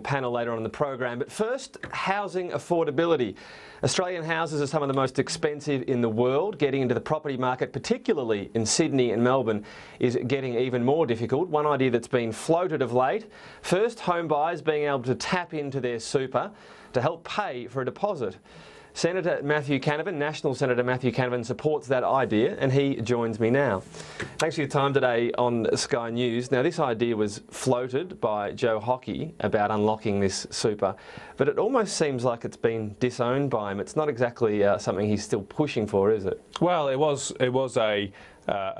panel later on in the program. But first, housing affordability. Australian houses are some of the most expensive in the world. Getting into the property market, particularly in Sydney and Melbourne, is getting even more difficult. One idea that's been floated of late: first home buyers being able to tap into their super to help pay for a deposit. Senator Matthew Canavan, National Senator Matthew Canavan, supports that idea, and he joins me now. Thanks for your time today on Sky News. Now, this idea was floated by Joe Hockey about unlocking this super, but it almost seems like it's been disowned by him. It's not exactly something he's still pushing for, is it? Well, it was a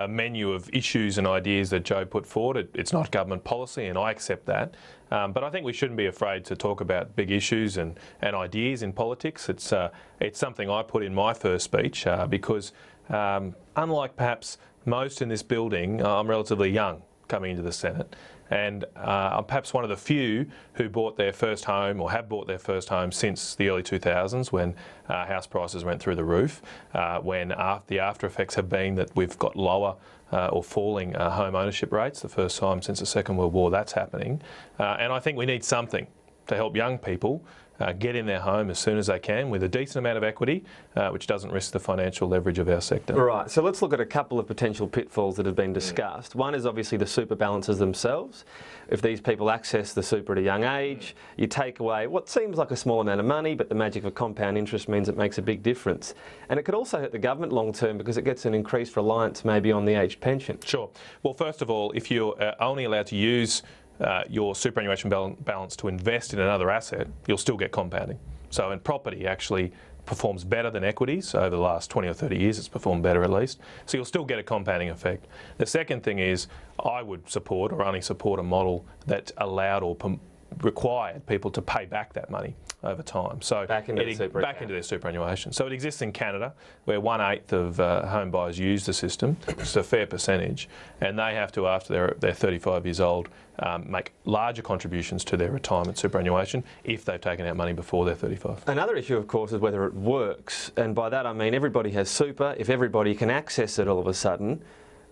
menu of issues and ideas that Joe put forward. It's not government policy, and I accept that. But I think we shouldn't be afraid to talk about big issues and ideas in politics. It's something I put in my first speech because unlike perhaps most in this building, I'm relatively young coming into the Senate. And I'm perhaps one of the few who bought their first home or have bought their first home since the early 2000s, when house prices went through the roof, when the after effects have been that we've got lower or falling home ownership rates, the first time since the Second World War that's happening. And I think we need something to help young people get in their home as soon as they can with a decent amount of equity, which doesn't risk the financial leverage of our sector. Right, so let's look at a couple of potential pitfalls that have been discussed. One is obviously the super balances themselves. If these people access the super at a young age, you take away what seems like a small amount of money, but the magic of compound interest means it makes a big difference. And it could also hit the government long term because it gets an increased reliance maybe on the aged pension. Sure. Well, first of all, if you're only allowed to use your superannuation balance to invest in another asset, you'll still get compounding. So, and property actually performs better than equities. Over the last 20 or 30 years, it's performed better at least. So you'll still get a compounding effect. The second thing is, I would support or only support a model that allowed or required people to pay back that money over time. So back into their superannuation. So it exists in Canada, where 1/8 of home buyers use the system. It's a fair percentage, and they have to, after they're 35 years old, make larger contributions to their retirement superannuation if they've taken out money before they're 35. Another issue, of course, is whether it works, and by that I mean everybody has super. If everybody can access it all of a sudden,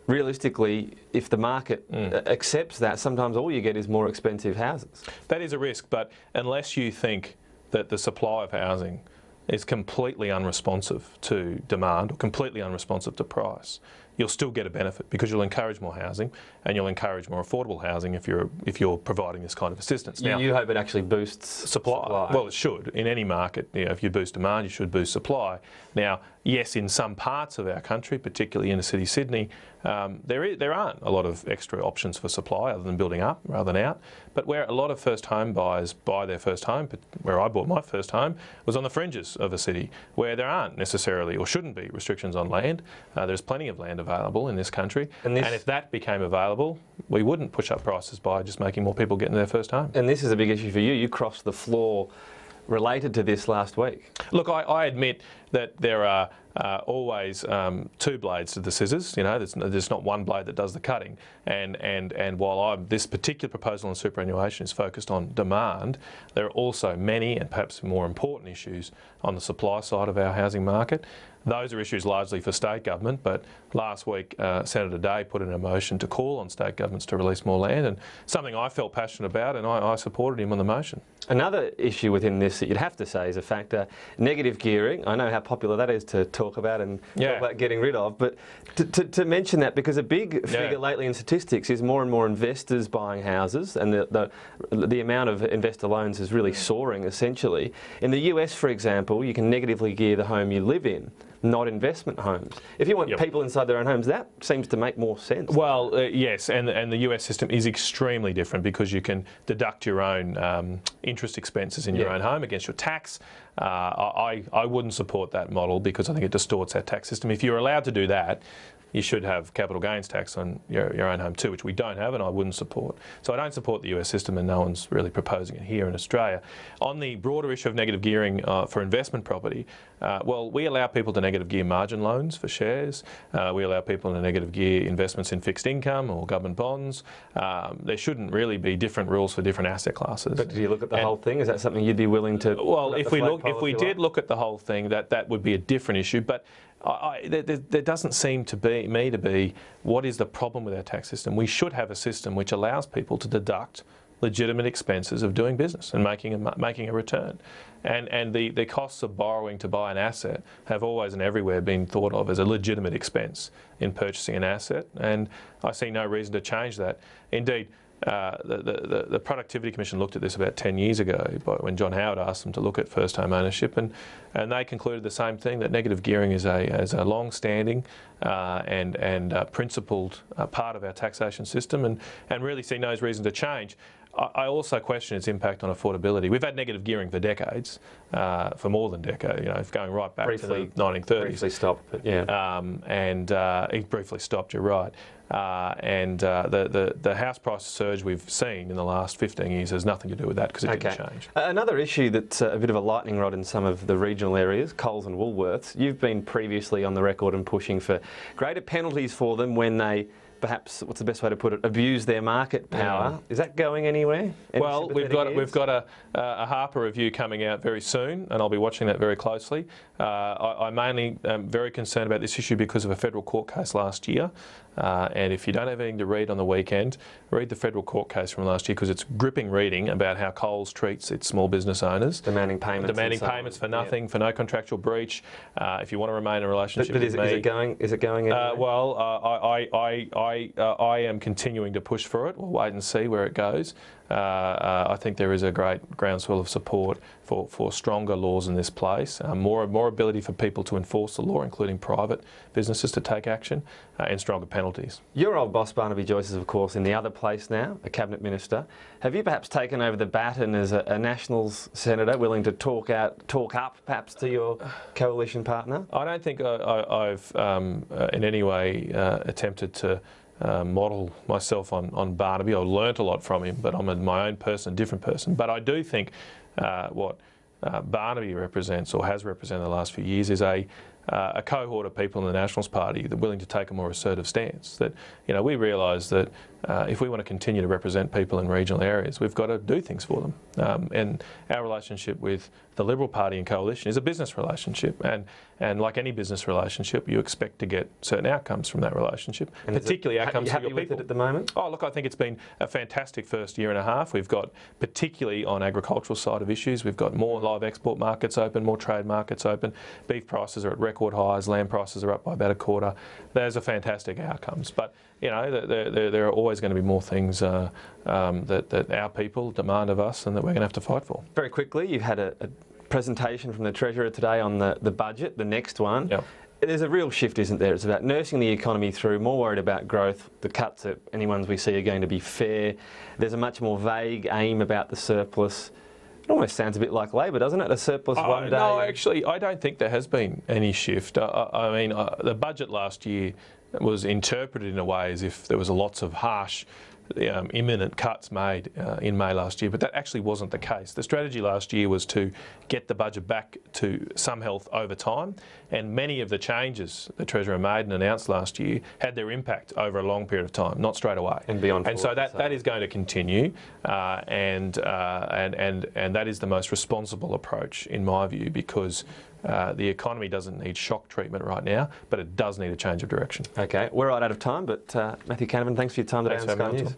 realistically, if the market accepts that, sometimes all you get is more expensive houses. That is a risk, but unless you think that the supply of housing is completely unresponsive to demand or completely unresponsive to price, you'll still get a benefit because you'll encourage more housing and you'll encourage more affordable housing if you're providing this kind of assistance. Now, you hope it actually boosts supply. Well, it should. In any market, if you boost demand, you should boost supply. Now, yes, in some parts of our country, particularly inner city Sydney, there aren't a lot of extra options for supply other than building up rather than out. But where a lot of first home buyers buy their first home, where I bought my first home, was on the fringes of a city where there aren't necessarily or shouldn't be restrictions on land. There's plenty of land available in this country. And if that became available, we wouldn't push up prices by just making more people get in their first home. And this is a big issue for you. You crossed the floor related to this last week. Look, I admit that there are always two blades to the scissors. You know, there's not one blade that does the cutting. And while this particular proposal on superannuation is focused on demand, there are also many and perhaps more important issues on the supply side of our housing market. Those are issues largely for state government, but last week Senator Day put in a motion to call on state governments to release more land, and something I felt passionate about, and I supported him on the motion. Another issue within this that you'd have to say is a factor, negative gearing. I know how popular that is to talk about and talk about getting rid of, but to mention that, because a big figure lately in statistics is more and more investors buying houses, and the amount of investor loans is really soaring essentially. In the US, for example, you can negatively gear the home you live in, not investment homes. If you want people inside their own homes, that seems to make more sense. Well, yes, and the US system is extremely different because you can deduct your own interest expenses in your own home against your tax. I wouldn't support that model because I think it distorts our tax system. If you're allowed to do that, you should have capital gains tax on your own home too, which we don't have and I wouldn't support. So I don't support the US system, and no one's really proposing it here in Australia. On the broader issue of negative gearing for investment property, well, we allow people to negative gear margin loans for shares. We allow people to negative gear investments in fixed income or government bonds. There shouldn't really be different rules for different asset classes. But do you look at the whole thing? Is that something you'd be willing to? Well, if we did look at the whole thing, that would be a different issue. But there doesn't seem to be what is the problem with our tax system. We should have a system which allows people to deduct legitimate expenses of doing business and making a return. And the costs of borrowing to buy an asset have always and everywhere been thought of as a legitimate expense in purchasing an asset, and I see no reason to change that. Indeed, the Productivity Commission looked at this about 10 years ago when John Howard asked them to look at first home ownership, and they concluded the same thing, that negative gearing is a long-standing and principled part of our taxation system, and really see no reason to change. I also question its impact on affordability. We've had negative gearing for decades, for more than a decade, going right back to the 1930s. Briefly stopped, but yeah. It briefly stopped, you're right. The house price surge we've seen in the last 15 years has nothing to do with that, because it didn't change. Another issue that's a bit of a lightning rod in some of the regional areas, Coles and Woolworths. You've been previously on the record and pushing for greater penalties for them when they, perhaps, what's the best way to put it, abuse their market power. Yeah. Is that going anywhere? Well, we've got a Harper review coming out very soon, and I'll be watching that very closely. I mainly am very concerned about this issue because of a federal court case last year. And if you don't have anything to read on the weekend, read the federal court case from last year, because it's gripping reading about how Coles treats its small business owners. Demanding payments for nothing, for no contractual breach. If you want to remain in a relationship with me. Is it going anywhere? Well, I am continuing to push for it. We'll wait and see where it goes. I think there is a great groundswell of support for stronger laws in this place, more ability for people to enforce the law, including private businesses to take action, and stronger penalties. Your old boss, Barnaby Joyce, is of course in the other place now, a cabinet minister. Have you perhaps taken over the baton as a Nationals senator, willing to talk up perhaps to your coalition partner? I don't think I've in any way attempted to model myself on Barnaby. I learnt a lot from him, but I'm my own person, a different person. But I do think what Barnaby represents, or has represented the last few years, is a cohort of people in the Nationals Party that are willing to take a more assertive stance. That, we realise that if we want to continue to represent people in regional areas, we've got to do things for them. And our relationship with the Liberal Party and coalition is a business relationship, and like any business relationship, you expect to get certain outcomes from that relationship, and particularly outcomes for your people. Are you happy with it at the moment? Oh, look, I think it's been a fantastic first year and a half. We've got, particularly on agricultural side of issues, we've got more live export markets open, more trade markets open. Beef prices are at record highs, land prices are up by about a quarter. Those are fantastic outcomes. But there are always going to be more things that our people demand of us and that we're going to have to fight for. Very quickly, you've had a presentation from the Treasurer today on the budget, the next one. Yep. There's a real shift, isn't there? It's about nursing the economy through, more worried about growth. The cuts, any ones we see, are going to be fair. There's a much more vague aim about the surplus. It almost sounds a bit like Labor, doesn't it? A surplus one day. No, actually, I don't think there has been any shift. The budget last year was interpreted in a way as if there was lots of harsh, imminent cuts made in May last year, but that actually wasn't the case. The strategy last year was to get the budget back to some health over time, and many of the changes the Treasurer made and announced last year had their impact over a long period of time, not straight away. And beyond. And so that is going to continue, and that is the most responsible approach in my view, because the economy doesn't need shock treatment right now, but it does need a change of direction. Okay, we're right out of time, but Matthew Canavan, thanks for your time today on Sky News.